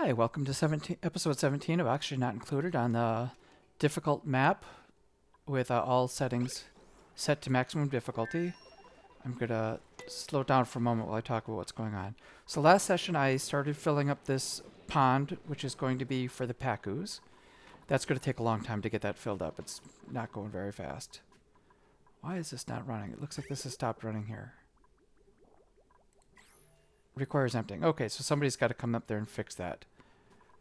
Hi, welcome to episode 17 of Oxygen Not Included on the difficult map with all settings set to maximum difficulty. I'm going to slow down for a moment while I talk about what's going on. So last session I started filling up this pond, which is going to be for the Pacus. That's going to take a long time to get that filled up. It's not going very fast. Why is this not running? It looks like this has stopped running here. Requires emptying. Okay, so somebody's got to come up there and fix that.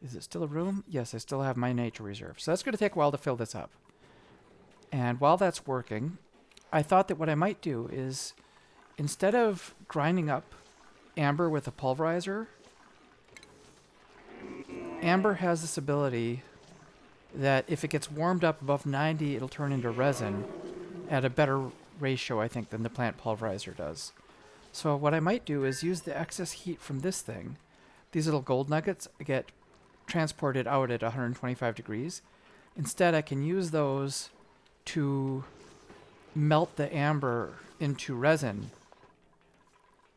Is it still a room? Yes, I still have my nature reserve. So that's going to take a while to fill this up. And while that's working, I thought that what I might do is, instead of grinding up amber with a pulverizer, amber has this ability that if it gets warmed up above 90, it'll turn into resin at a better ratio, I think, than the plant pulverizer does. So what I might do is use the excess heat from this thing. These little gold nuggets get transported out at 125 degrees. Instead, I can use those to melt the amber into resin,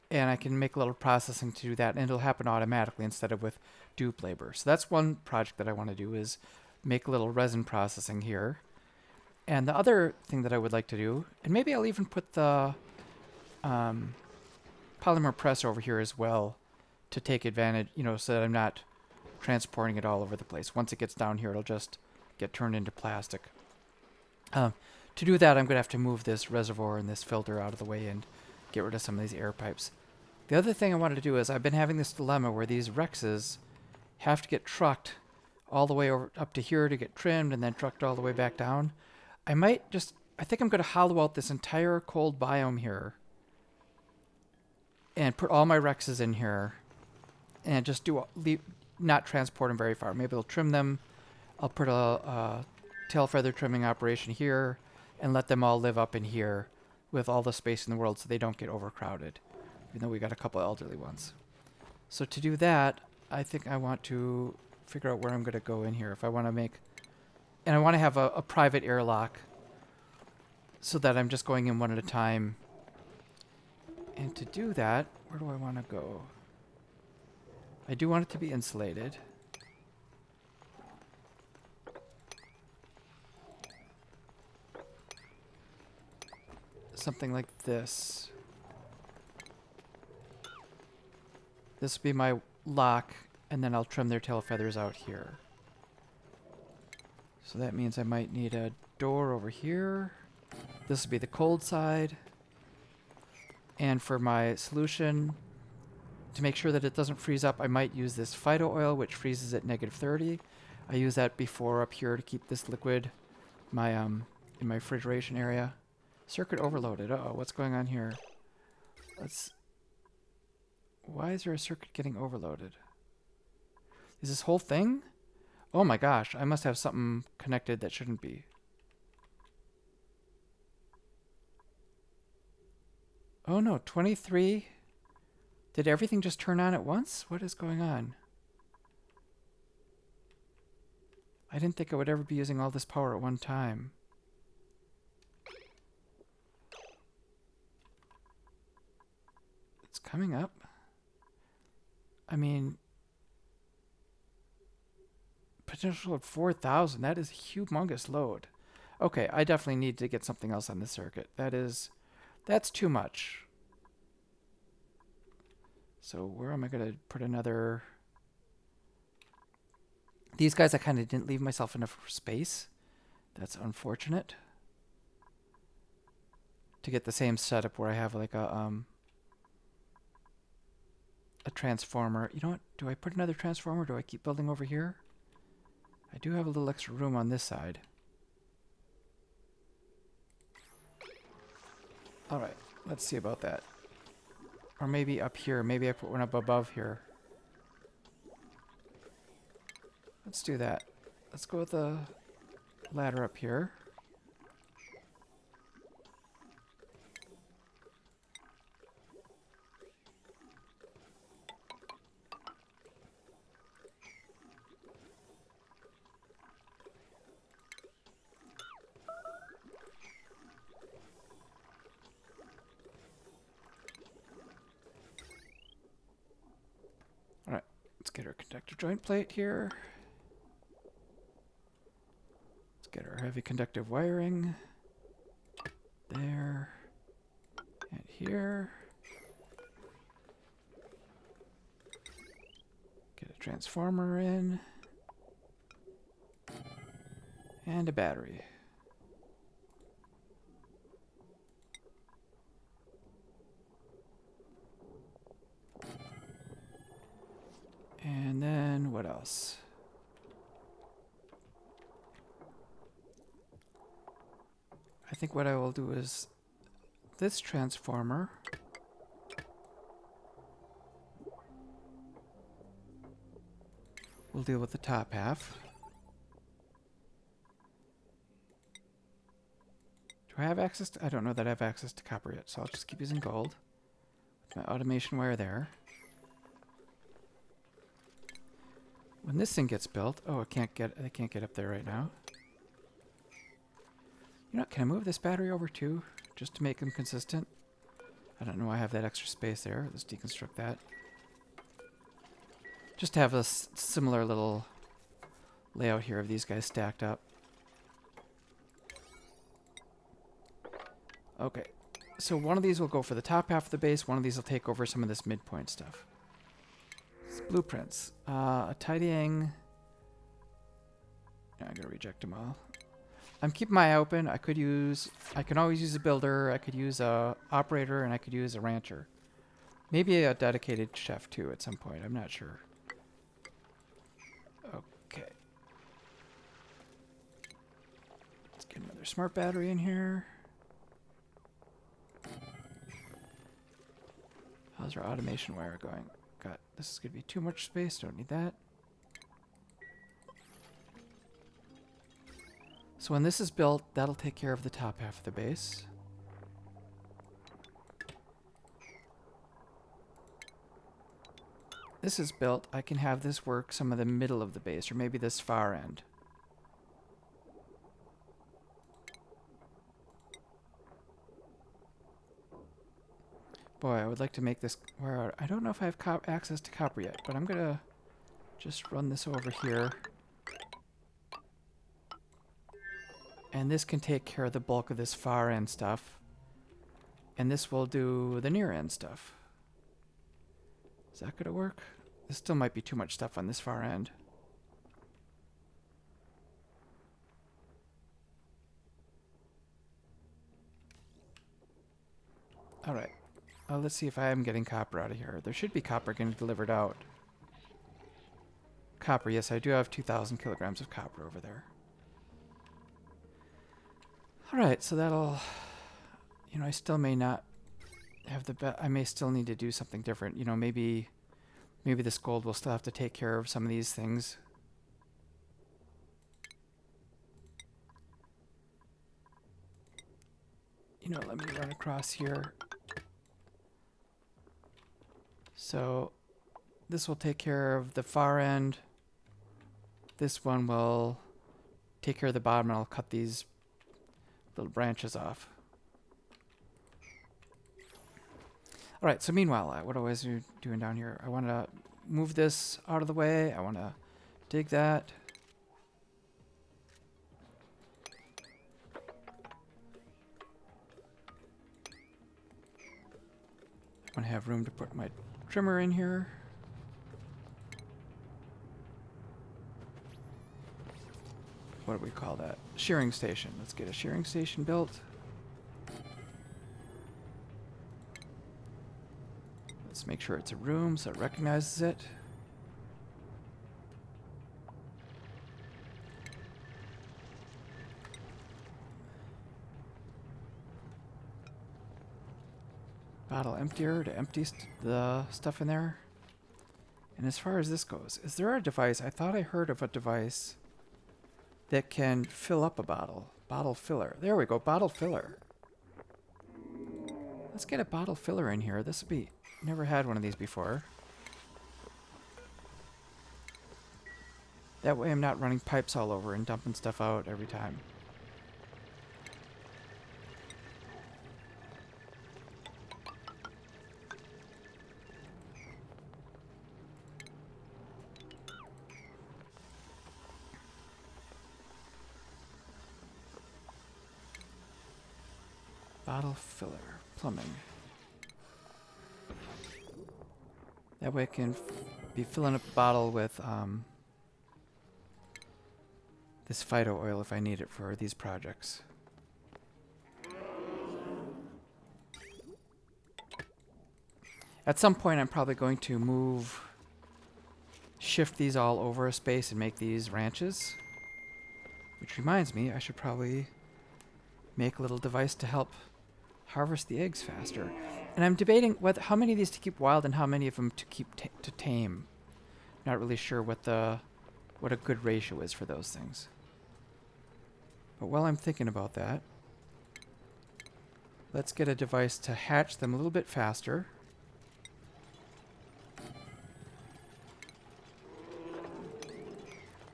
and I can make a little processing to do that, and it'll happen automatically instead of with dupe labor. So that's one project that I want to do, is make a little resin processing here. And the other thing that I would like to do, and maybe I'll even put the polymer press over here as well to take advantage, so that I'm not transporting it all over the place. Once it gets down here, it'll just get turned into plastic. To do that, I'm going to have to move this reservoir and this filter out of the way and get rid of some of these air pipes. The other thing I wanted to do is, I've been having this dilemma where these Rexes have to get trucked all the way over up to here to get trimmed and then trucked all the way back down. I think I'm going to hollow out this entire cold biome here and put all my Rexes in here and just not transport them very far. Maybe I'll trim them. I'll put a tail feather trimming operation here and let them all live up in here with all the space in the world so they don't get overcrowded, even though we got a couple elderly ones. So to do that, I think I want to figure out where I'm going to go in here. If I want to make... And I want to have a private airlock so that I'm just going in one at a time. And to do that, where do I want to go? I do want it to be insulated. Something like this. This will be my lock, and then I'll trim their tail feathers out here. So that means I might need a door over here. This will be the cold side. And for my solution, to make sure that it doesn't freeze up, I might use this phyto oil, which freezes at -30. I use that before up here to keep this liquid in my refrigeration area. Circuit overloaded. Uh-oh, what's going on here? Why is there a circuit getting overloaded? Is this whole thing? Oh my gosh, I must have something connected that shouldn't be. Oh no, 23. Did everything just turn on at once? What is going on? I didn't think I would ever be using all this power at one time. It's coming up. I mean, potential of 4,000. That is a humongous load. Okay, I definitely need to get something else on the circuit. That's too much. So where am I going to put another... These guys, I kind of didn't leave myself enough space. That's unfortunate. To get the same setup where I have like a transformer. You know what? Do I put another transformer? Do I keep building over here? I do have a little extra room on this side. Alright, let's see about that. Or maybe up here. Maybe I put one up above here. Let's do that. Let's go with the ladder up here. get our conductor joint plate here. Let's get our heavy conductive wiring. There. And here. Get a transformer in. And a battery. And then what else? I think what I will do is this transformer will deal with the top half. Do I have access to, I don't know that I have access to copper yet, so I'll just keep using gold. With my automation wire there. When this thing gets built, oh, I can't get up there right now. You know what, can I move this battery over too, just to make them consistent? I don't know why I have that extra space there. Let's deconstruct that. Just to have a similar little layout here of these guys stacked up. Okay, so one of these will go for the top half of the base, one of these will take over some of this midpoint stuff. Blueprints. A tidying. No, I'm gonna reject them all. I'm keeping my eye open. I can always use a builder, I could use a operator, and I could use a rancher. Maybe a dedicated chef too at some point, I'm not sure. Okay. Let's get another smart battery in here. How's our automation wire going? God, this is going to be too much space. Don't need that. So when this is built, that'll take care of the top half of the base. This is built, I can have this work some of the middle of the base, or maybe this far end. Boy, I would like to make this wire out. I don't know if I have access to copper yet, but I'm gonna just run this over here. And this can take care of the bulk of this far end stuff. And this will do the near end stuff. Is that gonna work? This still might be too much stuff on this far end. Alright. Let's see if I am getting copper out of here. There should be copper getting delivered out. Copper, yes, I do have 2,000 kilograms of copper over there. Alright, so that'll... You know, I still may not have the... I may still need to do something different. You know, maybe this gold will still have to take care of some of these things. You know, let me run across here. So this will take care of the far end. This one will take care of the bottom, and I'll cut these little branches off. All right, so meanwhile, what was I doing down here? I want to move this out of the way. I want to dig that. I want to have room to put my trimmer in here. What do we call that? Shearing station. Let's get a shearing station built. Let's make sure it's a room so it recognizes it. Bottle emptier to empty the stuff in there. And as far as this goes, is there a device? I thought I heard of a device that can fill up a bottle. Bottle filler. There we go, bottle filler. Let's get a bottle filler in here. This will be... Never had one of these before. That way I'm not running pipes all over and dumping stuff out every time. bottle filler, plumbing. That way I can be filling up a bottle with this phyto oil if I need it for these projects. At some point I'm probably going to shift these all over a space and make these ranches. Which reminds me, I should probably make a little device to help harvest the eggs faster. And I'm debating how many of these to keep wild and how many of them to keep to tame. Not really sure what a good ratio is for those things. But while I'm thinking about that, let's get a device to hatch them a little bit faster.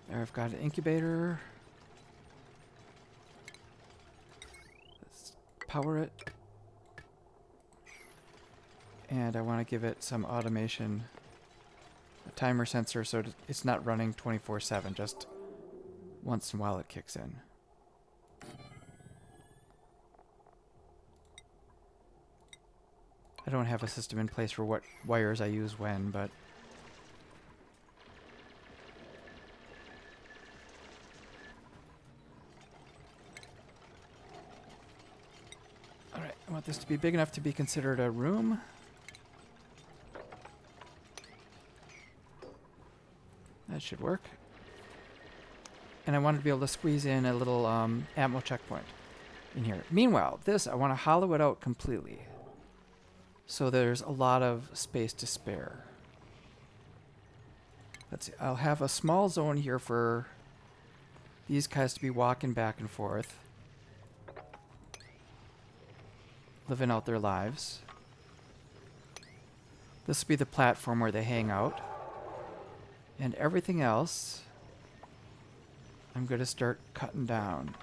There, I've got an incubator. Let's power it. And I want to give it some automation, a timer sensor, so it's not running 24/7, just once in a while it kicks in. I don't have a system in place for what wires I use when, but alright, I want this to be big enough to be considered a room. That should work. And I wanted to be able to squeeze in a little ammo checkpoint in here. Meanwhile, this, I want to hollow it out completely, so there's a lot of space to spare. Let's see, I'll have a small zone here for these guys to be walking back and forth, living out their lives. This will be the platform where they hang out. And everything else, I'm going to start cutting down.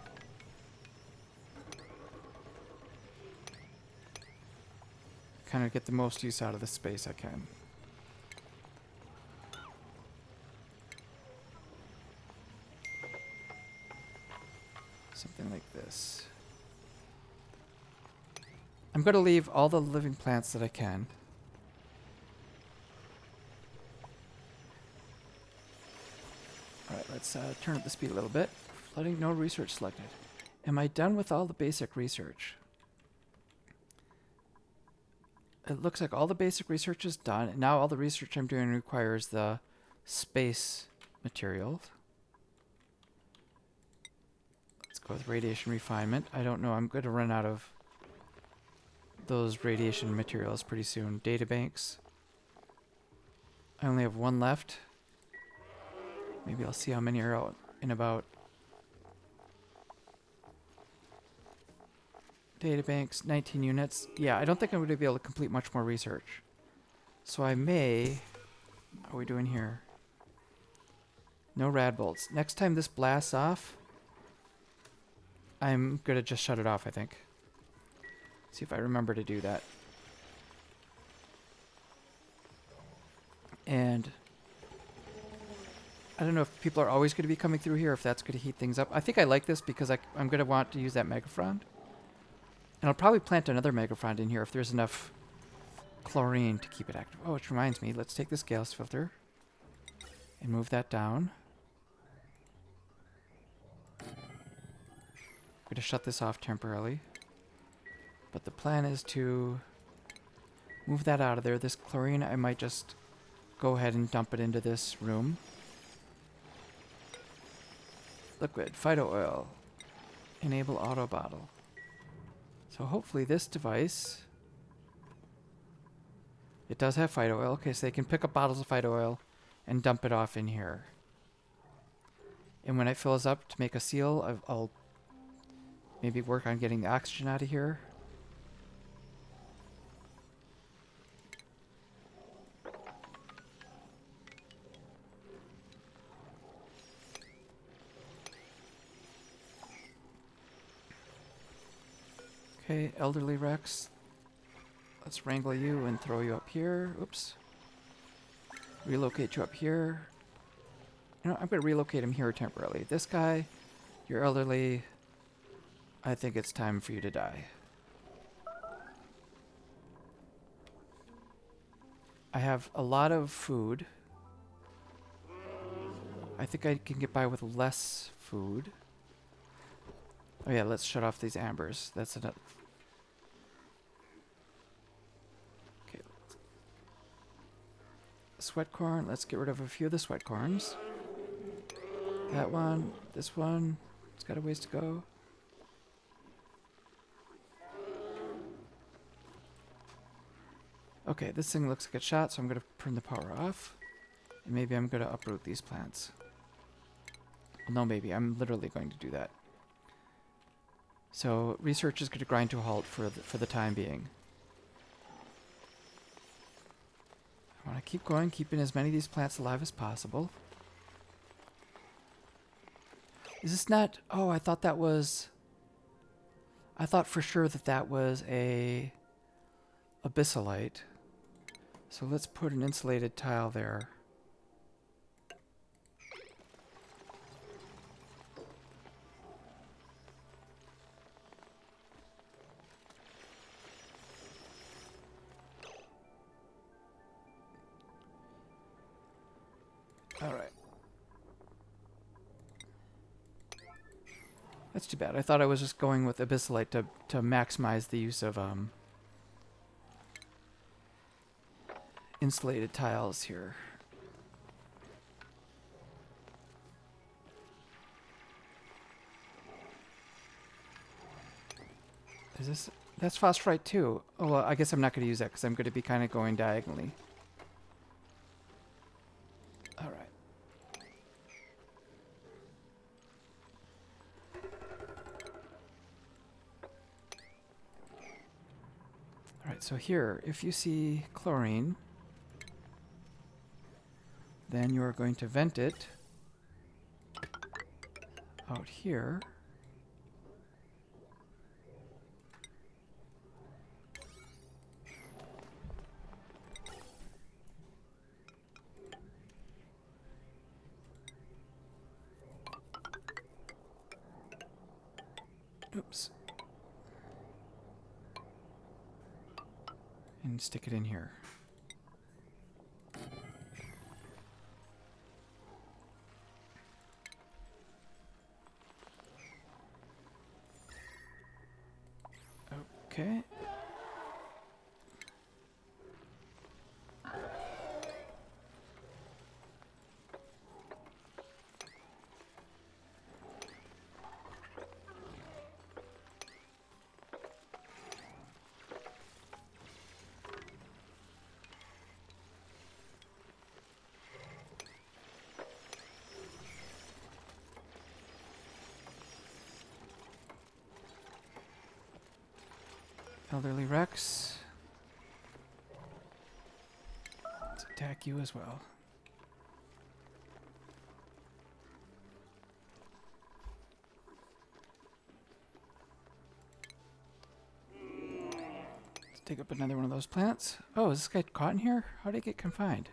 Kind of get the most use out of the space I can. Something like this. I'm going to leave all the living plants that I can. Alright, let's turn up the speed a little bit. Flooding, no research selected. Am I done with all the basic research? It looks like all the basic research is done. And now all the research I'm doing requires the space material. Let's go with radiation refinement. I don't know, I'm going to run out of those radiation materials pretty soon. Databanks. I only have one left. Maybe I'll see how many are out in about. Databanks, 19 units. Yeah, I don't think I'm going to be able to complete much more research. So I may. How are we doing here? No rad bolts. Next time this blasts off, I'm going to just shut it off, I think. See if I remember to do that. And I don't know if people are always going to be coming through here, if that's going to heat things up. I think I like this because I'm going to want to use that megafrond. And I'll probably plant another megafrond in here if there's enough chlorine to keep it active. Oh, which reminds me, let's take this gas filter and move that down. I'm going to shut this off temporarily. But the plan is to move that out of there. This chlorine, I might just go ahead and dump it into this room. Liquid, phyto oil, enable auto bottle. So hopefully this device, it does have phyto oil. Okay, so they can pick up bottles of phyto oil and dump it off in here. And when it fills up to make a seal, I'll maybe work on getting the oxygen out of here. Okay, elderly Rex. Let's wrangle you and throw you up here. Oops. Relocate you up here. You know, I'm going to relocate him here temporarily. This guy, you're elderly. I think it's time for you to die. I have a lot of food. I think I can get by with less food. Oh yeah, let's shut off these ambers. That's enough. Okay. Sweat corn. Let's get rid of a few of the sweat corns. That one. This one. It's got a ways to go. Okay, this thing looks like it's shot, so I'm going to turn the power off. And maybe I'm going to uproot these plants. Well, no, maybe. I'm literally going to do that. So research is going to grind to a halt for the time being. I want to keep going, keeping as many of these plants alive as possible. Is this not... Oh, I thought that was... I thought for sure that that was a abyssalite. So let's put an insulated tile there. All right. That's too bad. I thought I was just going with abyssalite to maximize the use of insulated tiles here. Is this... That's phosphorite too. Oh, well, I guess I'm not going to use that because I'm going to be kind of going diagonally. All right. All right, so here, if you see chlorine, then you are going to vent it out here. Oops. And stick it in here. Okay. Elderly Rex. Let's attack you as well. Let's dig up another one of those plants. Oh, is this guy caught in here? How did he get confined?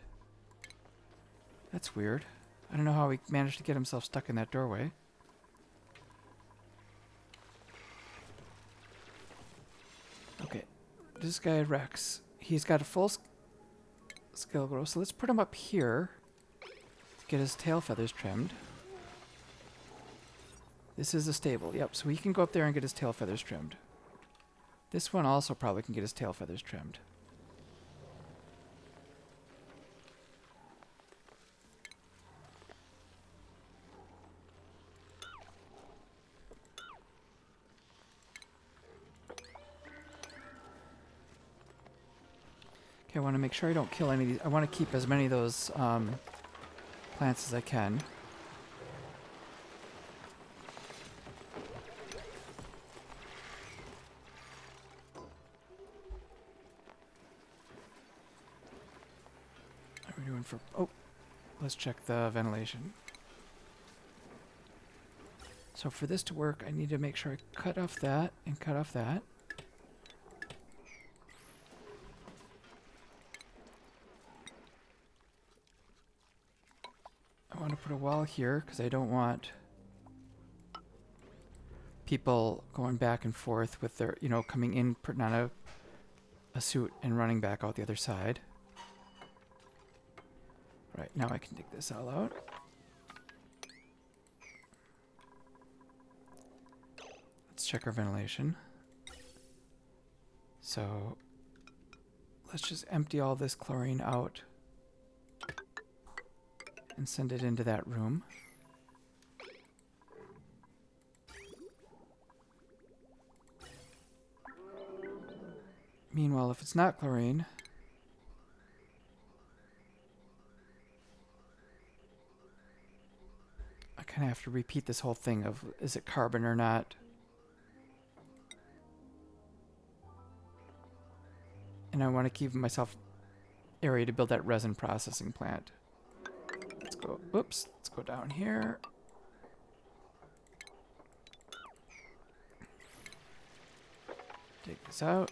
That's weird. I don't know how he managed to get himself stuck in that doorway. Okay, this guy Rex, he's got a full skill growth, so let's put him up here to get his tail feathers trimmed. This is a stable, yep, so he can go up there and get his tail feathers trimmed. This one also probably can get his tail feathers trimmed. I want to make sure I don't kill any of these. I want to keep as many of those plants as I can. How are we doing for... Oh, let's check the ventilation. So for this to work, I need to make sure I cut off that and cut off that. I want to put a wall here because I don't want people going back and forth with their, you know, coming in, putting on a suit and running back out the other side. Right, now I can dig this all out. Let's check our ventilation. So let's just empty all this chlorine out and send it into that room. Meanwhile, if it's not chlorine, I kind of have to repeat this whole thing of, is it carbon or not? And I want to keep myself area to build that resin processing plant. Let's go, oops, let's go down here. Take this out.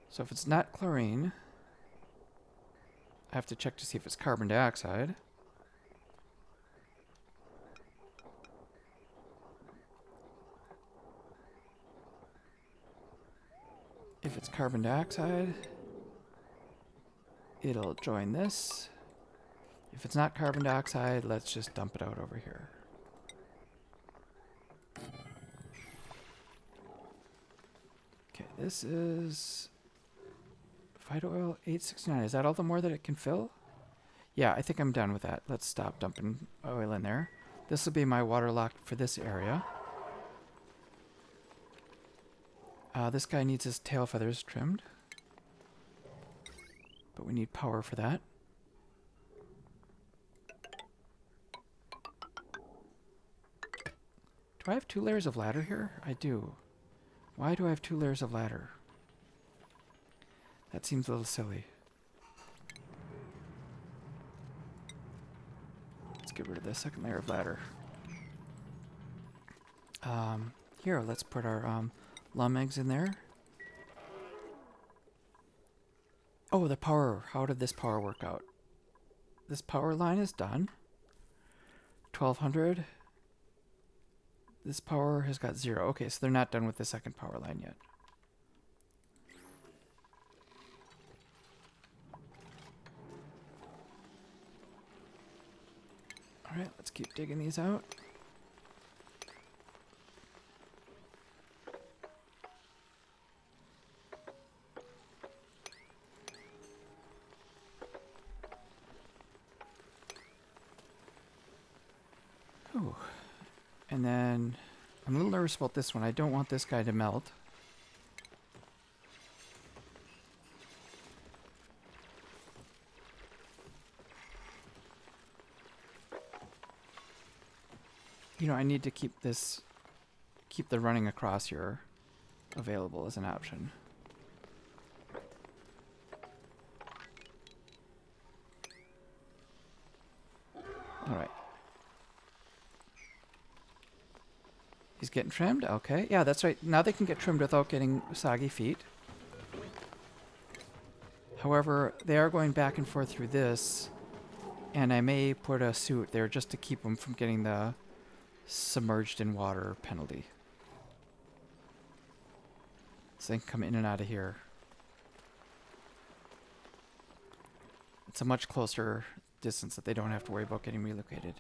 So if it's not chlorine, I have to check to see if it's carbon dioxide. If it's carbon dioxide, it'll join this. If it's not carbon dioxide, let's just dump it out over here. Okay, this is Phyto oil 869. Is that all the more that it can fill? Yeah, I think I'm done with that. Let's stop dumping oil in there. This will be my water lock for this area. This guy needs his tail feathers trimmed, but we need power for that. Do I have 2 layers of ladder here? I do. Why do I have 2 layers of ladder? That seems a little silly. Let's get rid of the second layer of ladder. Here, let's put our lum eggs in there. Oh, the power. How did this power work out? This power line is done. 1200. This power has got 0. Okay, so they're not done with the second power line yet. Alright, let's keep digging these out. Ooh. And then I'm a little nervous about this one. I don't want this guy to melt. You know, I need to keep the running across here available as an option. All right. He's getting trimmed? Okay. Yeah, that's right. Now they can get trimmed without getting soggy feet. However, they are going back and forth through this, and I may put a suit there just to keep them from getting the submerged in water penalty. So they can come in and out of here. It's a much closer distance that they don't have to worry about getting relocated.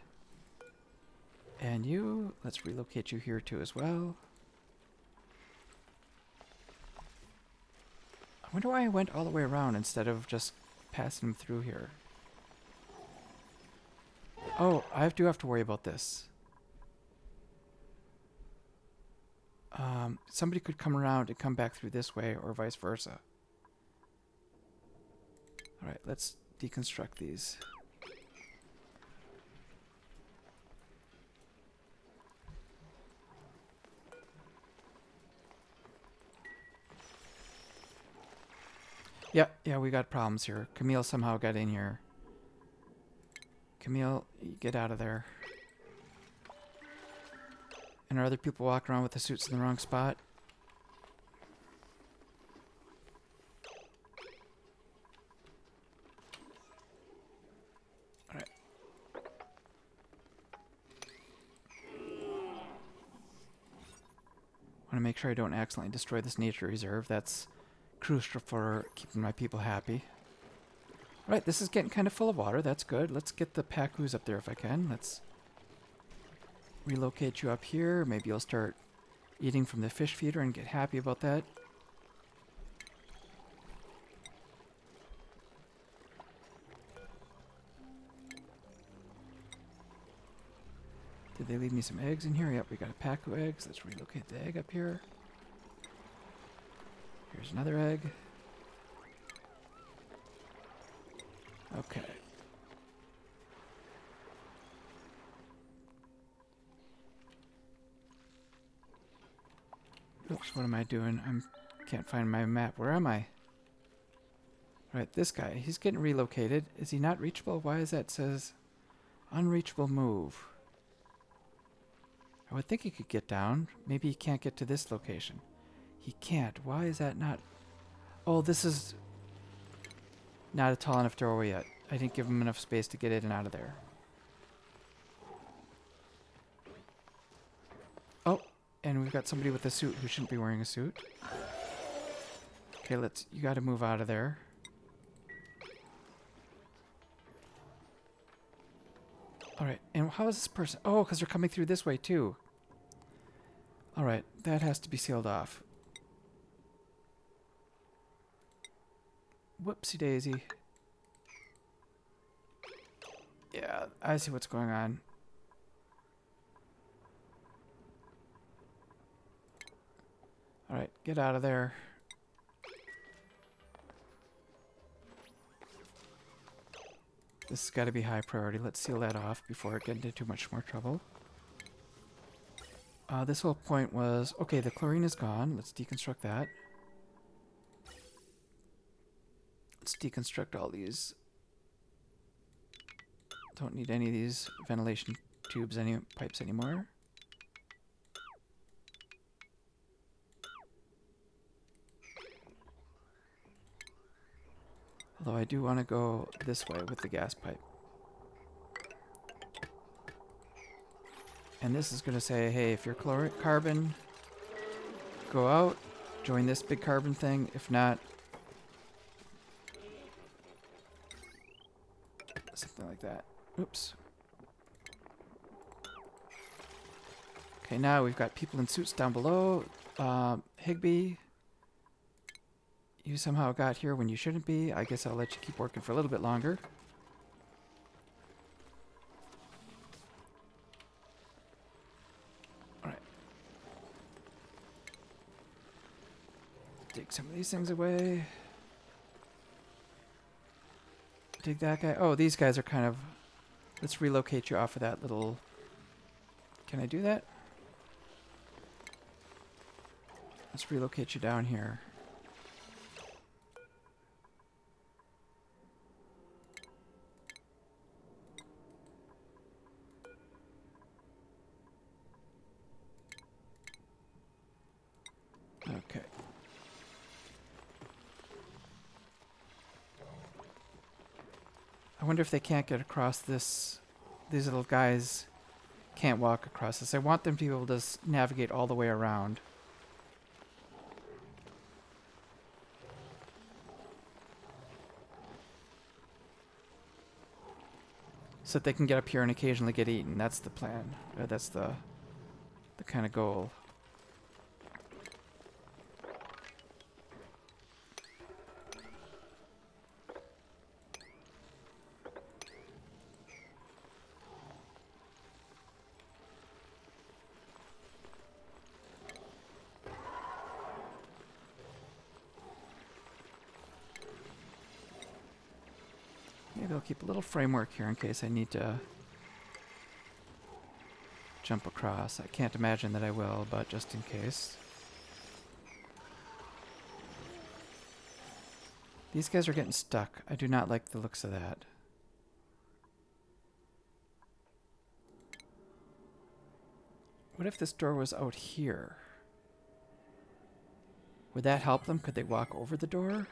And you, let's relocate you here too as well. I wonder why I went all the way around instead of just passing them through here. Oh, I do have to worry about this. Somebody could come around and come back through this way or vice versa. Alright, let's deconstruct these. Yeah, we got problems here. Camille somehow got in here. Camille, get out of there. And are other people walking around with the suits in the wrong spot? Alright. Want to make sure I don't accidentally destroy this nature reserve. That's crucial for keeping my people happy. Alright, this is getting kind of full of water. That's good. Let's get the packoos up there if I can. Let's relocate you up here. Maybe you'll start eating from the fish feeder and get happy about that. Did they leave me some eggs in here? Yep, we got a pack of eggs. Let's relocate the egg up here. Here's another egg. Okay. Oops, what am I doing? Can't find my map. Where am I? Right, this guy. He's getting relocated. Is he not reachable? Why is that says unreachable move? I would think he could get down. Maybe he can't get to this location. He can't. Why is that not? Oh, this is not a tall enough doorway yet. I didn't give him enough space to get in and out of there. Oh, and we've got somebody with a suit who shouldn't be wearing a suit. Okay, you gotta move out of there. Alright, and how is this person? Oh, because they're coming through this way too. Alright, that has to be sealed off. Whoopsie daisy. Yeah, I see what's going on. Alright, get out of there. This has got to be high priority. Let's seal that off before it gets into too much more trouble. This whole point was... Okay, the chlorine is gone. Let's deconstruct that. Let's deconstruct all these. Don't need any of these ventilation tubes, pipes anymore. Although I do want to go this way with the gas pipe. And this is going to say, hey, if you're carbon, go out, join this big carbon thing. If not, something like that. Oops. Okay, now we've got people in suits down below. Higby, you somehow got here when you shouldn't be. I guess I'll let you keep working for a little bit longer. Alright. Take some of these things away. Take that guy. Oh, these guys are kind of... Let's relocate you off of that little... Can I do that? Let's relocate you down here. Okay. I wonder if they can't get across this. These little guys can't walk across this. I want them to be able to navigate all the way around. So that they can get up here and occasionally get eaten. That's the plan. That's the kind of goal. Maybe I'll keep a little framework here in case I need to jump across. I can't imagine that I will, but just in case. These guys are getting stuck. I do not like the looks of that. What if this door was out here? Would that help them? Could they walk over the door?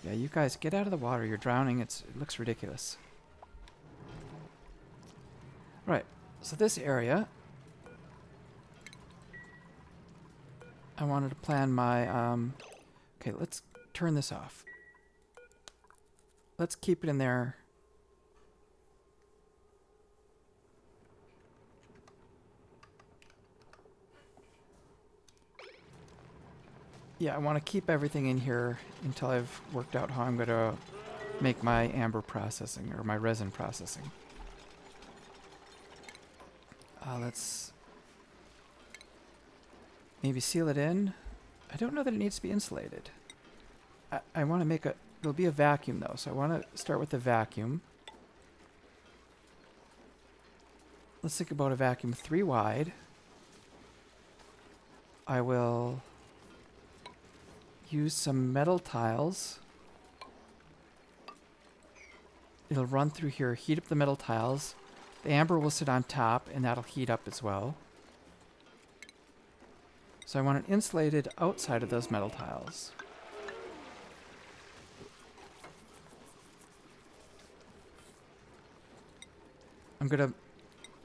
Yeah, you guys, get out of the water. You're drowning. It looks ridiculous. Right. So this area I wanted to plan my, okay, let's turn this off. Let's keep it in there. Yeah, I want to keep everything in here until I've worked out how I'm going to make my amber processing or my resin processing. Let's maybe seal it in. I don't know that it needs to be insulated. I want to make a, it'll be a vacuum though, so I want to start with the vacuum. Let's think about a vacuum 3 wide. I will use some metal tiles. It'll run through here, heat up the metal tiles. The amber will sit on top, and that'll heat up as well. So I want it insulated outside of those metal tiles. I'm gonna,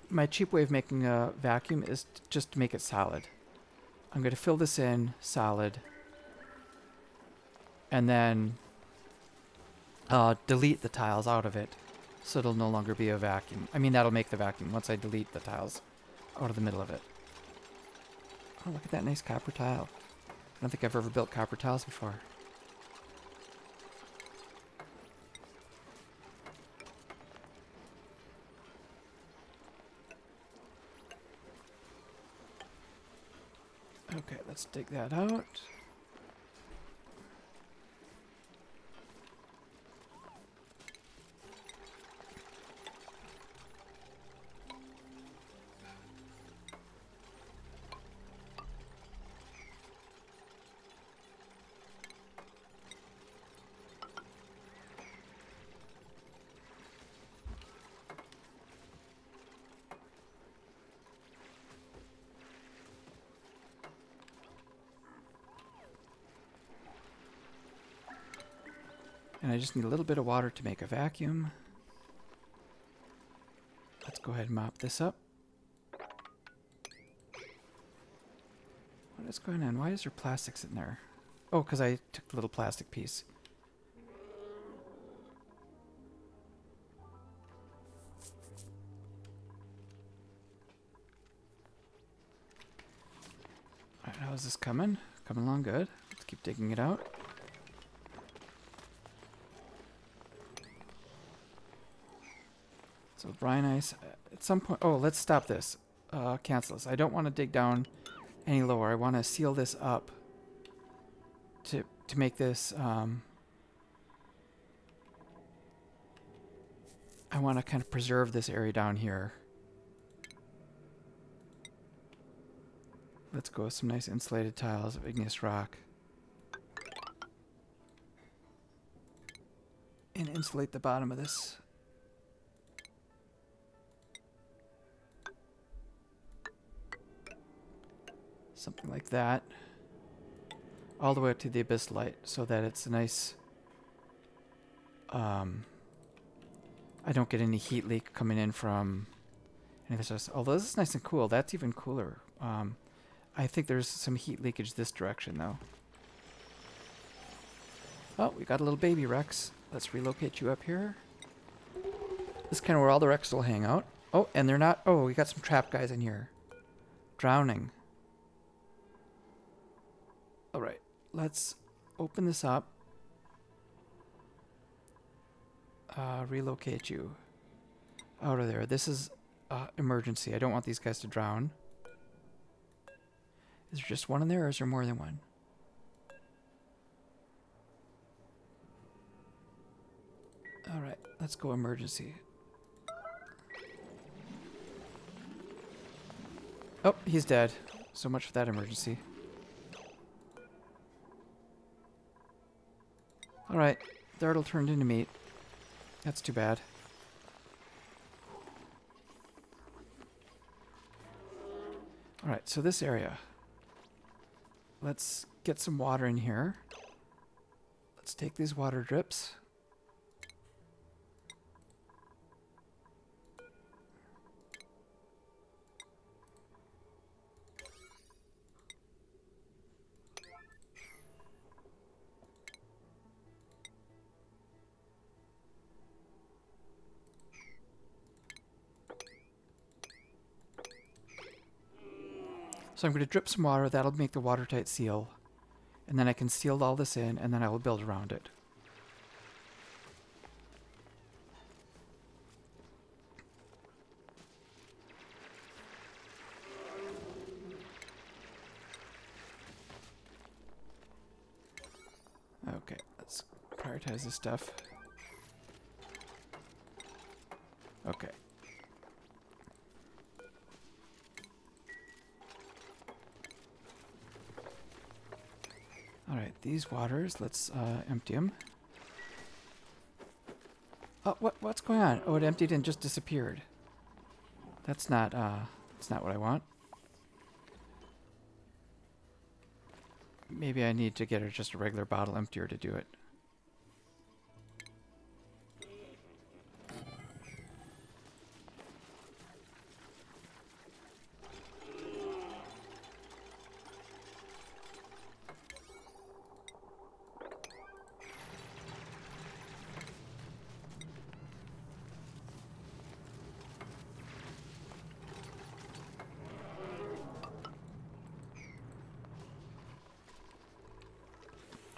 my cheap way of making a vacuum is just to make it solid. I'm gonna fill this in solid, and then delete the tiles out of it, so it'll no longer be a vacuum. I mean, that'll make the vacuum once I delete the tiles out of the middle of it. Oh, look at that nice copper tile. I don't think I've ever built copper tiles before. Okay, let's dig that out. And I just need a little bit of water to make a vacuum. Let's go ahead and mop this up. What is going on? Why is there plastics in there? Oh, because I took the little plastic piece. Alright, how is this coming? Coming along good. Let's keep digging it out. So brine ice, at some point, oh, let's stop this. Cancel this. I don't want to dig down any lower. I want to seal this up to make this, I want to kind of preserve this area down here. Let's go with some nice insulated tiles of igneous rock. And insulate the bottom of this. Something like that. All the way up to the abyss light so that it's a nice... I don't get any heat leak coming in from any of this. Although this is nice and cool. That's even cooler. I think there's some heat leakage this direction though. Oh, we got a little baby Rex. Let's relocate you up here. This is kind of where all the Rex will hang out. Oh, and they're not... Oh, we got some trap guys in here. Drowning. Alright, let's open this up. Relocate you out of there. This is emergency. I don't want these guys to drown. Is there just one in there or is there more than one? Alright, let's go emergency. Oh, he's dead. So much for that emergency. Alright, Dartle turned into meat. That's too bad. Alright, so this area. Let's get some water in here. Let's take these water drips. So I'm going to drip some water. That'll make the watertight seal. And then I can seal all this in, and then I will build around it. Okay, let's prioritize this stuff. Okay. All right, these waters, let's empty them. Oh, what's going on? Oh, it emptied and just disappeared. That's not what I want. Maybe I need to get her just a regular bottle emptier to do it.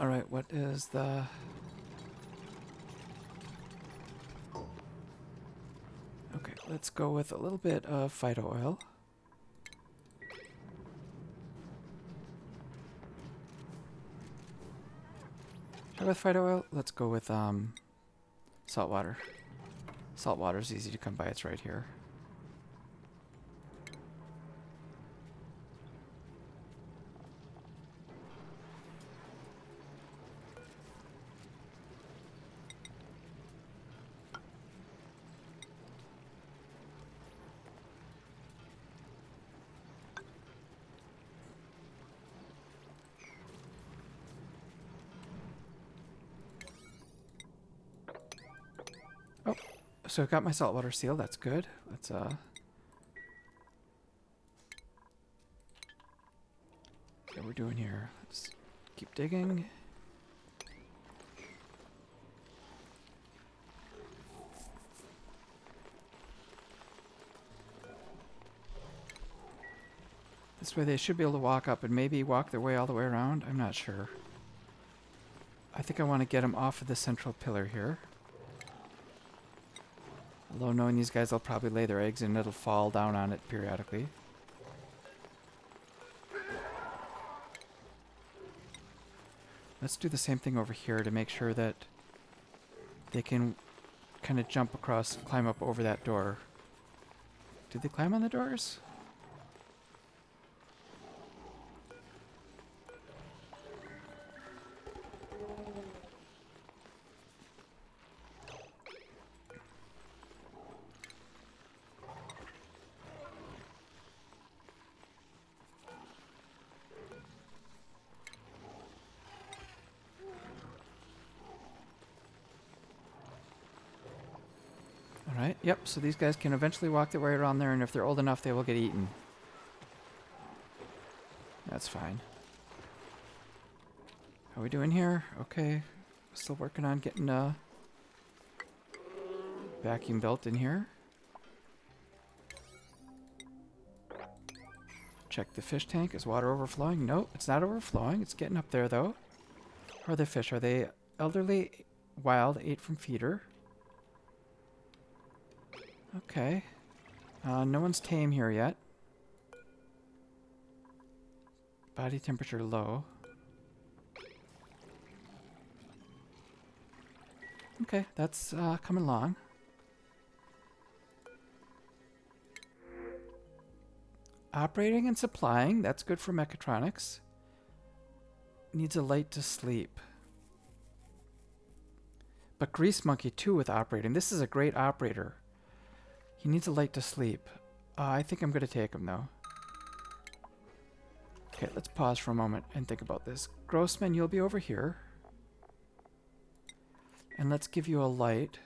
All right, what is the... Okay, let's go with a little bit of phyto oil. Should I go with phyto oil? Let's go with salt water. Salt water is easy to come by. It's right here. Oh, so I got my saltwater seal. That's good. Let's what we're doing here. Let's keep digging. This way they should be able to walk up and maybe walk their way all the way around. I'm not sure. I think I want to get them off of the central pillar here. Although knowing these guys, they'll probably lay their eggs and it'll fall down on it periodically. Let's do the same thing over here to make sure that they can kind of jump across, climb up over that door. Did they climb on the doors? Alright, yep, so these guys can eventually walk their way around there, and if they're old enough, they will get eaten. That's fine. How are we doing here? Okay, still working on getting a vacuum built in here. Check the fish tank. Is water overflowing? Nope, it's not overflowing. It's getting up there, though. How are the fish? Are they elderly, wild, ate from feeder? Okay. No one's tame here yet. Body temperature low. Okay, that's coming along. Operating and supplying. That's good for mechatronics. Needs a light to sleep. But Grease Monkey too with operating. This is a great operator. He needs a light to sleep. I think I'm going to take him, though. Okay, let's pause for a moment and think about this. Grossman, you'll be over here. And let's give you a light.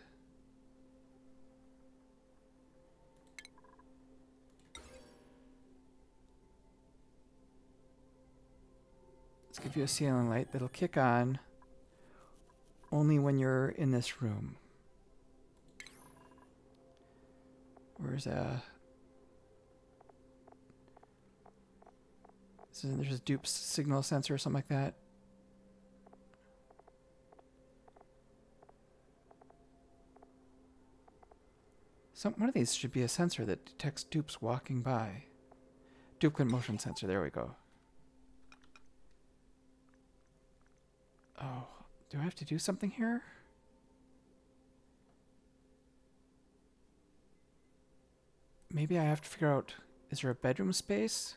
Let's give you a ceiling light that'll kick on only when you're in this room. Where's So there's a dupe signal sensor or something like that. One of these should be a sensor that detects dupes walking by. Duplicate motion sensor, there we go. Oh, do I have to do something here? Maybe I have to figure out, is there a bedroom space?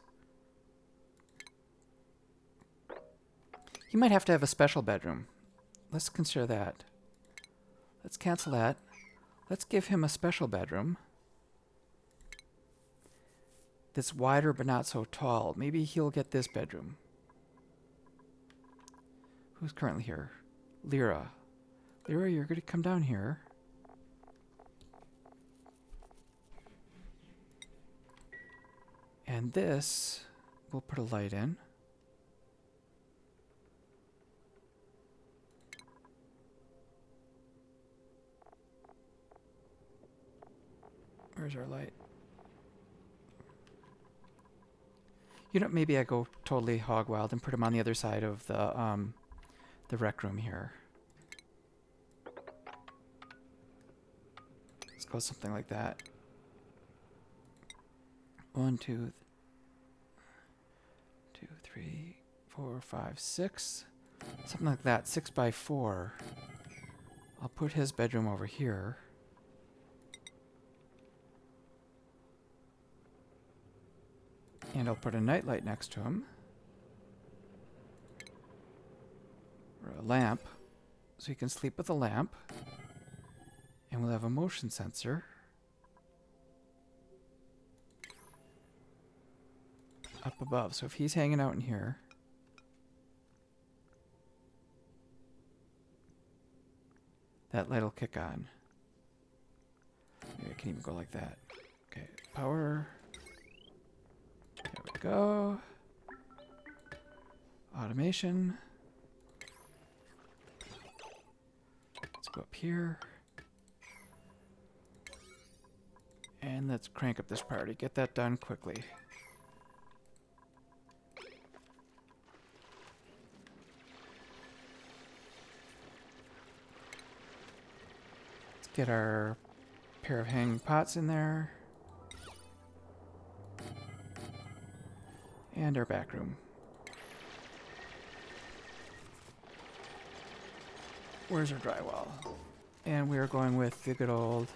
He might have to have a special bedroom. Let's consider that. Let's cancel that. Let's give him a special bedroom that's wider but not so tall. Maybe he'll get this bedroom. Who's currently here? Lyra. Lyra, you're going to come down here. And this, we'll put a light in. Where's our light? You know, maybe I go totally hog wild and put him on the other side of the rec room here. Let's go something like that. 1, 2, 3, 4, 5, 6. Something like that. 6 by 4. I'll put his bedroom over here. And I'll put a nightlight next to him. Or a lamp. So he can sleep with a lamp. And we'll have a motion sensor. Up above. So if he's hanging out in here. That light will kick on. Maybe I can even go like that. Okay, power. There we go. Automation. Let's go up here. And let's crank up this priority. Get that done quickly. Let's get our pair of hanging pots in there. And our back room. Where's our drywall? And we are going with the good old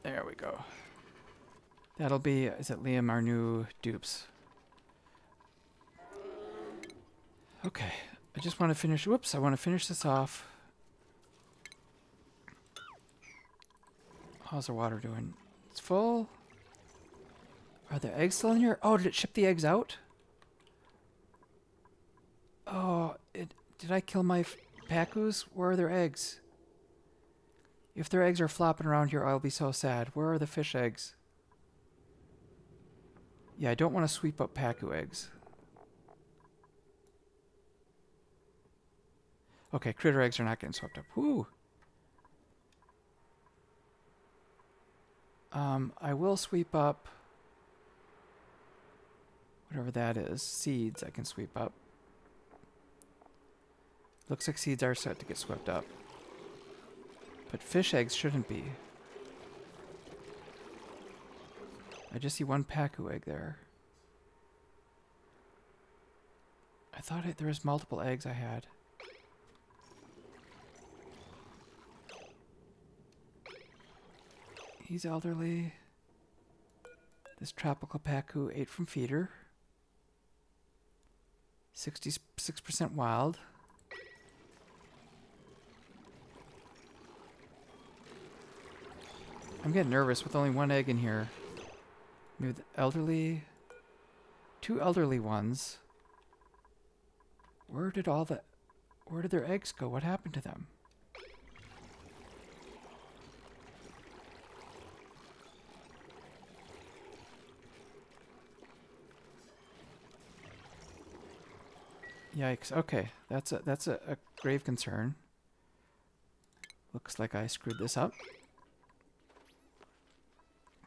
there we go. That'll be, is it Liam, our new dupes? Okay, I just want to finish, whoops, I want to finish this off. How's our water doing? It's full. Are there eggs still in here? Oh, did it ship the eggs out? Oh, did I kill my pacus? Where are their eggs? If their eggs are flopping around here, I'll be so sad. Where are the fish eggs? Yeah, I don't want to sweep up pacu eggs. Okay, critter eggs are not getting swept up. Woo! I will sweep up whatever that is. Seeds I can sweep up. Looks like seeds are set to get swept up. But fish eggs shouldn't be. I just see one pacu egg there. I thought there was multiple eggs I had. He's elderly. This tropical pacu ate from feeder. 66% wild. I'm getting nervous with only one egg in here. Maybe the elderly... 2 elderly ones. Where did their eggs go? What happened to them? Yikes. Okay, that's a grave concern. Looks like I screwed this up.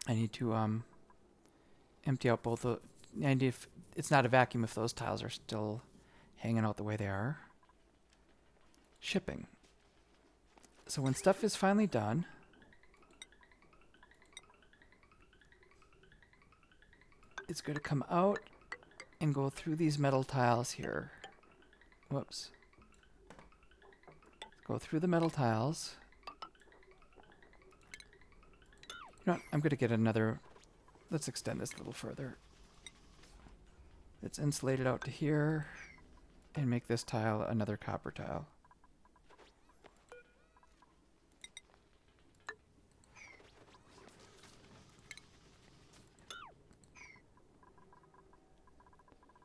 I need to empty out both the... And if it's not a vacuum if those tiles are still hanging out the way they are. Shipping. So when stuff is finally done, it's going to come out and go through these metal tiles here. Whoops. Go through the metal tiles. You know what? I'm going to get another... Let's extend this a little further. Let's insulate it out to here and make this tile another copper tile.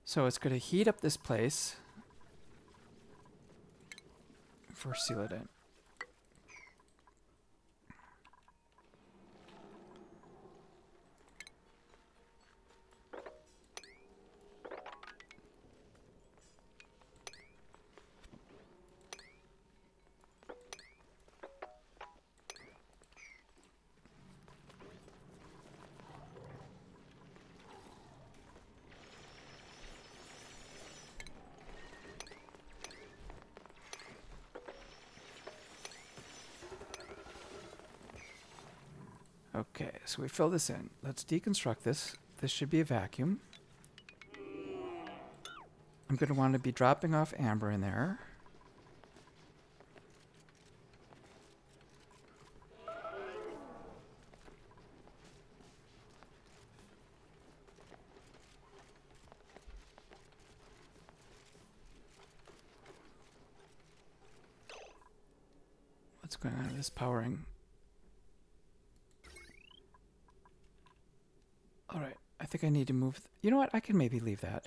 So it's going to heat up this place. First seal it in. Okay, so we fill this in. Let's deconstruct this. This should be a vacuum. I'm going to want to be dropping off amber in there. What's going on with this powering? Alright, I think I need to move... You know what? I can maybe leave that.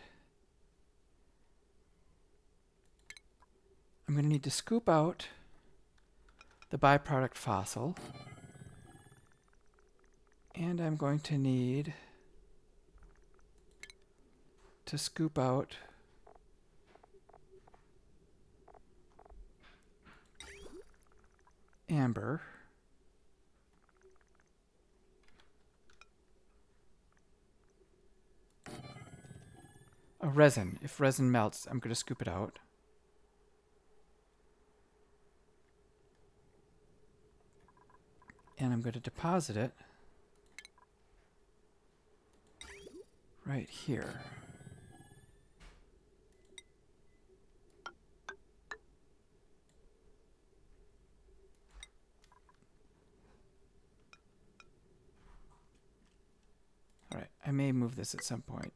I'm going to need to scoop out the byproduct fossil. And I'm going to need to scoop out amber. A resin. If resin melts, I'm going to scoop it out. And I'm going to deposit it right here. All right, I may move this at some point.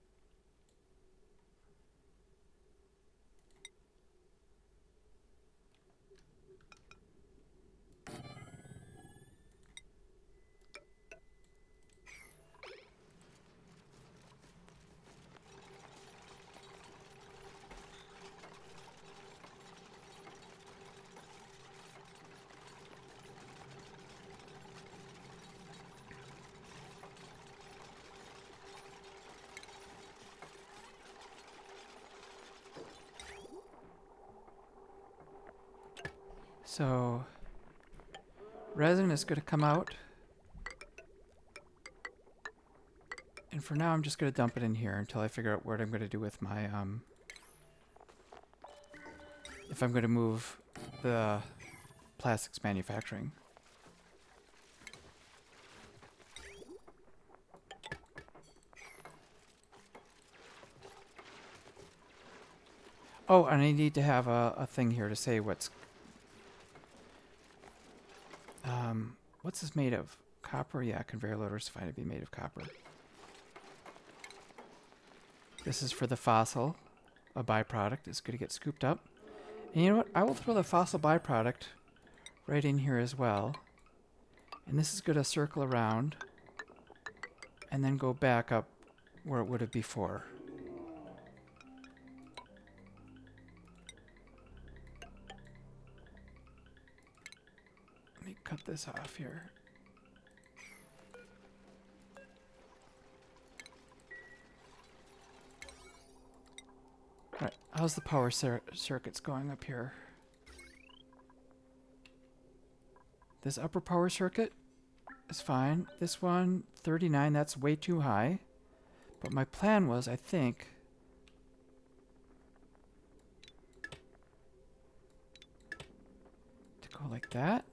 So resin is going to come out. And for now, I'm just going to dump it in here until I figure out what I'm going to do with my, if I'm going to move the plastics manufacturing. Oh, and I need to have a thing here to say what's this made of? Copper? Yeah, conveyor loaders find it to be made of copper. This is for the fossil, a byproduct. It's going to get scooped up. And you know what? I will throw the fossil byproduct right in here as well. And this is going to circle around and then go back up where it would have before. Let me cut this off here. Alright, how's the power circuits going up here? This upper power circuit is fine. This one, 39, that's way too high. But my plan was, I think, to go like that.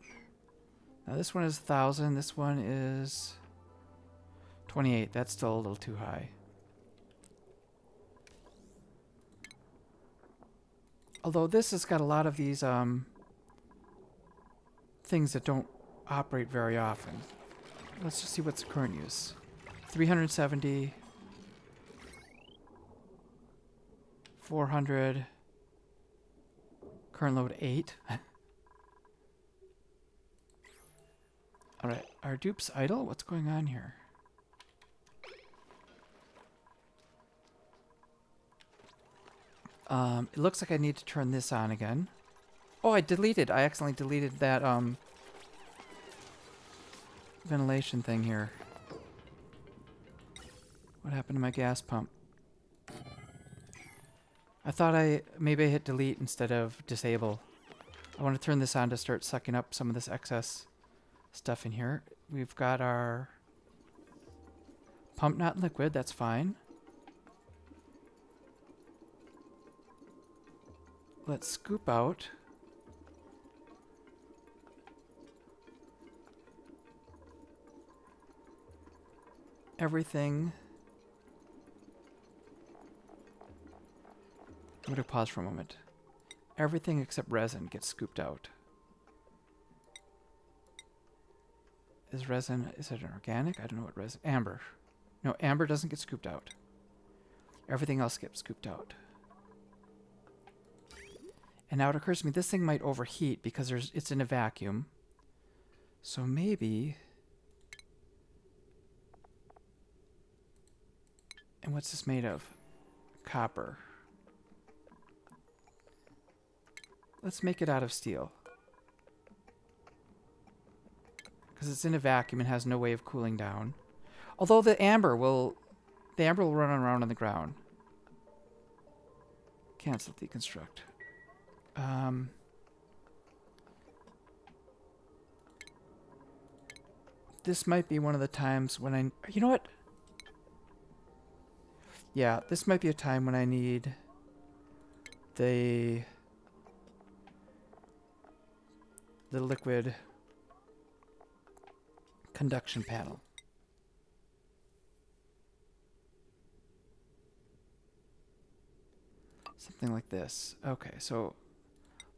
Now this one is 1,000. This one is 28. That's still a little too high. Although this has got a lot of these things that don't operate very often. Let's just see what's the current use. 370. 400. Current load 8. Alright, are dupes idle? What's going on here? It looks like I need to turn this on again. Oh, I accidentally deleted that ventilation thing here. What happened to my gas pump? I thought maybe I hit delete instead of disable. I want to turn this on to start sucking up some of this excess stuff in here. We've got our pump not liquid, that's fine. Let's scoop out everything. I'm going to pause for a moment. Everything except resin gets scooped out. Is it an organic? I don't know what resin. Amber. No, amber doesn't get scooped out. Everything else gets scooped out. And now it occurs to me this thing might overheat because it's in a vacuum. So maybe... And what's this made of? Copper. Let's make it out of steel. Because it's in a vacuum and has no way of cooling down. Although the amber will run around on the ground. Cancel deconstruct. This might be one of the times when you know what? Yeah, this might be a time when I need the liquid conduction panel. Something like this. Okay, so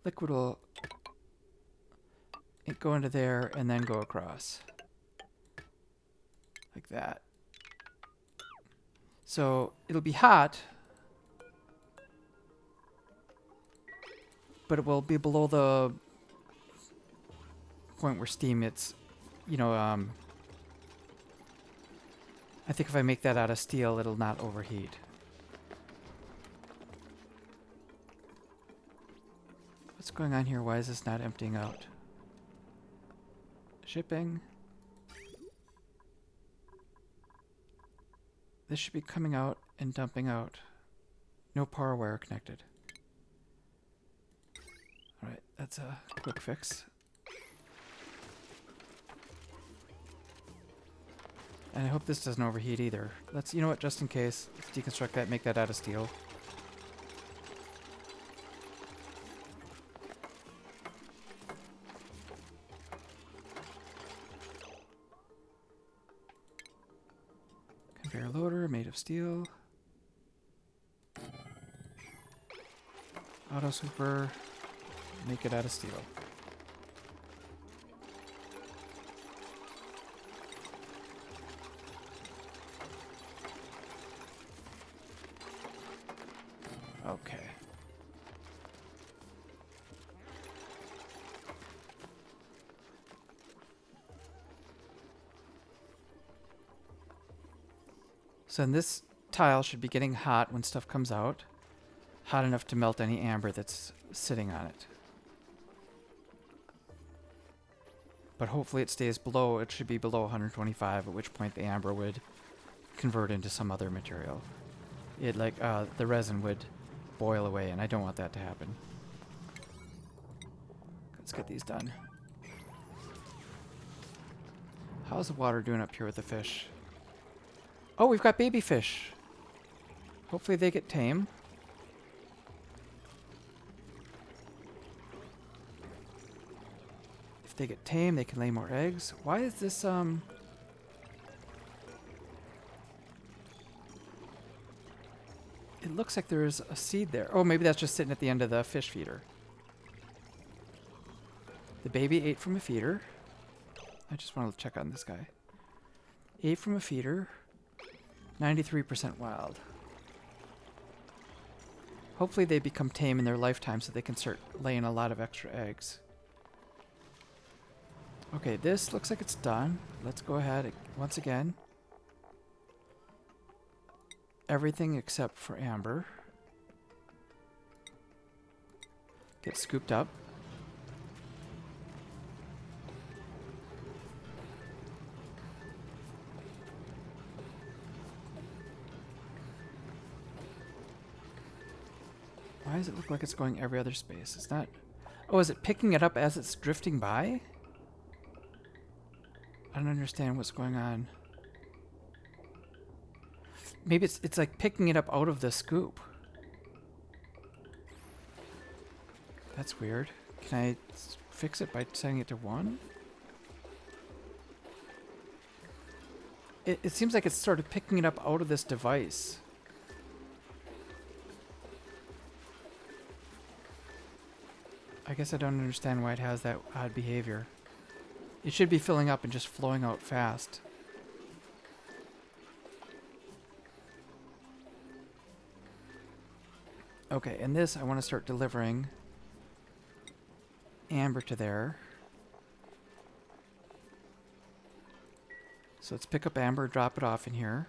liquid will go into there and then go across. Like that. So it'll be hot, but it will be below the point where steam it's, I think if I make that out of steel, it'll not overheat. What's going on here? Why is this not emptying out? Shipping. This should be coming out and dumping out. No power wire connected. Alright, that's a quick fix. And I hope this doesn't overheat either. You know what, just in case, let's deconstruct that, make that out of steel. Conveyor loader made of steel. Auto sweeper, make it out of steel. Okay. So then this tile should be getting hot when stuff comes out. Hot enough to melt any amber that's sitting on it. But hopefully it stays below, it should be below 125, at which point the amber would convert into some other material. The resin would boil away, and I don't want that to happen. Let's get these done. How's the water doing up here with the fish? Oh, we've got baby fish. Hopefully they get tame. If they get tame, they can lay more eggs. Why is this, It looks like there's a seed there. Oh, maybe that's just sitting at the end of the fish feeder. The baby ate from a feeder. I just want to check on this guy. Ate from a feeder. 93% wild. Hopefully they become tame in their lifetime so they can start laying a lot of extra eggs. Okay, this looks like it's done. Let's go ahead once again. Everything except for Amber. Get scooped up. Why does it look like it's going every other space? It's not... Oh, is it picking it up as it's drifting by? I don't understand what's going on. Maybe it's like picking it up out of the scoop. That's weird. Can I fix it by setting it to 1? It seems like it's sort of picking it up out of this device. I guess I don't understand why it has that odd behavior. It should be filling up and just flowing out fast. Okay, and this I want to start delivering Amber to there. So let's pick up Amber, drop it off in here.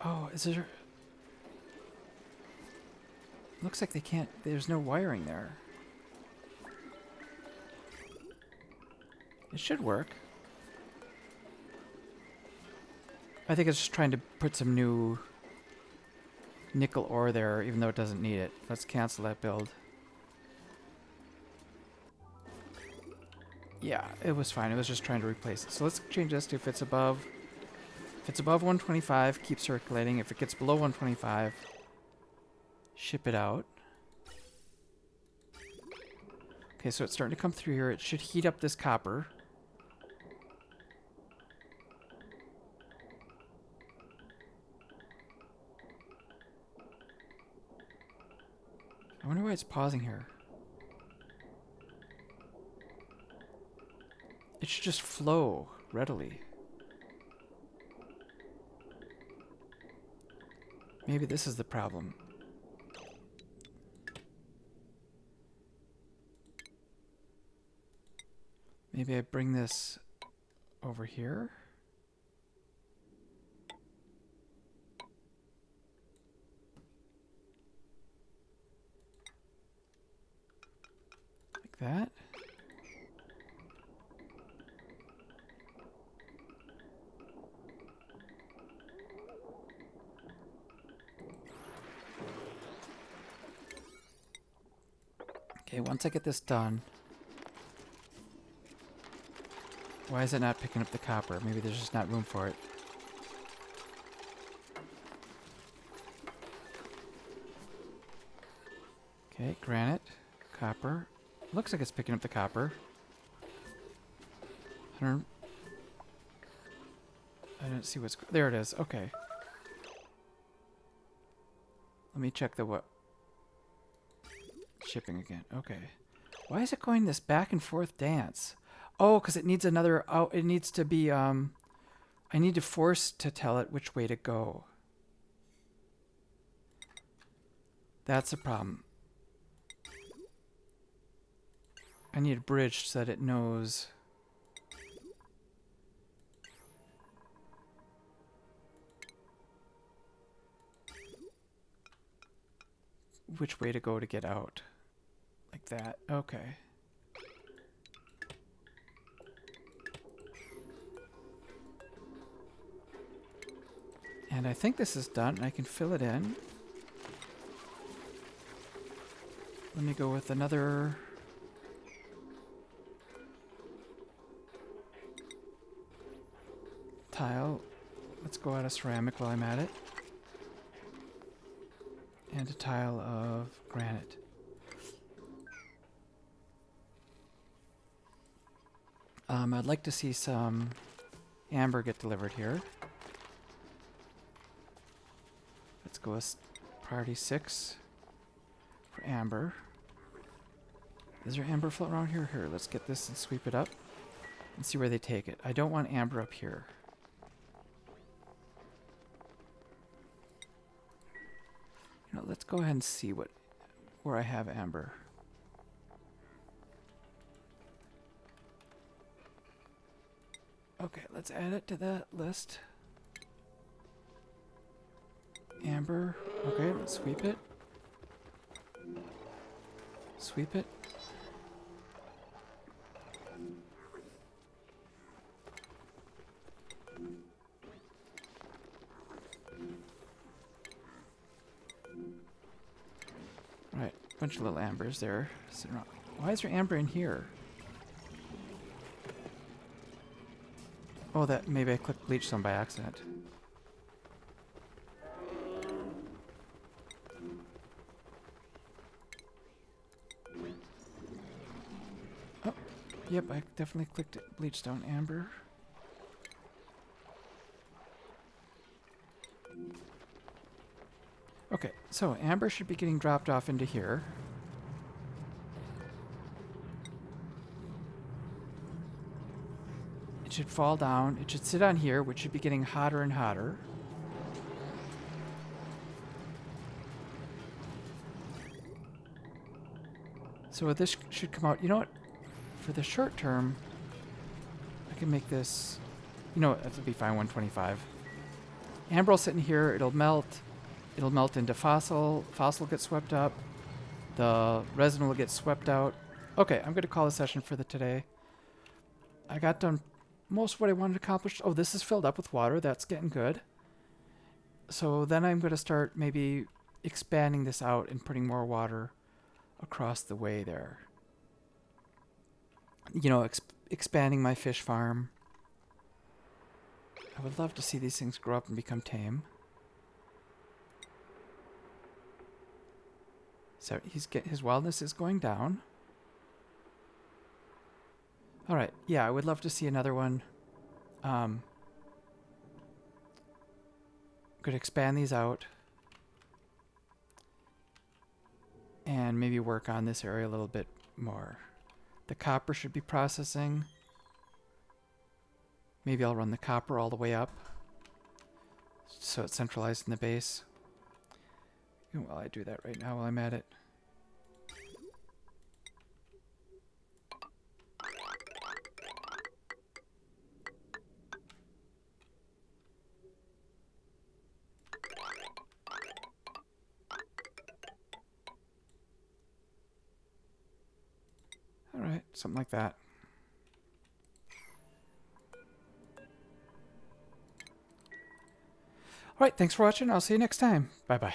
Oh, is there... Looks like they can't... There's no wiring there. It should work. I think it's just trying to put some new nickel ore there, even though it doesn't need it. Let's cancel that build. Yeah, it was fine. It was just trying to replace it. So let's change this to if it's above 125, keep circulating. If it gets below 125, ship it out. Okay, so it's starting to come through here. It should heat up this copper. I wonder why it's pausing here. It should just flow readily. Maybe this is the problem. Maybe I bring this over here. Like that. Okay, once I get this done... Why is it not picking up the copper? Maybe there's just not room for it. Okay, granite, copper. Looks like it's picking up the copper. I don't see what's... There it is. Okay. Let me check the what... Shipping again. Okay. Why is it going this back and forth dance? Oh, because it needs another... Oh, it needs to be... I need to force to tell it which way to go. That's a problem. I need a bridge so that it knows... which way to go to get out. Like that. Okay. And I think this is done. I can fill it in. Let me go with another tile. Let's go out of ceramic while I'm at it. And a tile of granite. I'd like to see some amber get delivered here. Let's go with priority 6 for amber. Is there amber floating around here? Here, let's get this and sweep it up and see where they take it. I don't want amber up here. You know, let's go ahead and see where I have amber. Okay, let's add it to that list. Amber. Okay, let's sweep it. Sweep it. Right, bunch of little ambers there. Why is there amber in here? Oh, that maybe I clicked bleach some by accident. Oh, yep, I definitely clicked bleach stone amber. Okay, so amber should be getting dropped off into here. It should fall down. It should sit on here, which should be getting hotter and hotter. So this should come out. You know what? For the short term, I can make this... You know what? That'll be fine, 125. Amber will sit in here. It'll melt. It'll melt into fossil. Fossil will get swept up. The resin will get swept out. Okay, I'm going to call a session for today. I got done most of what I wanted to accomplish. Oh, this is filled up with water. That's getting good. So then I'm going to start maybe expanding this out and putting more water across the way there. You know, expanding my fish farm. I would love to see these things grow up and become tame. So his wildness is going down. All right, yeah, I would love to see another one. Could expand these out and maybe work on this area a little bit more. The copper should be processing. Maybe I'll run the copper all the way up so it's centralized in the base. Well, I do that right now while I'm at it. All right, something like that. All right, thanks for watching. I'll see you next time. Bye-bye.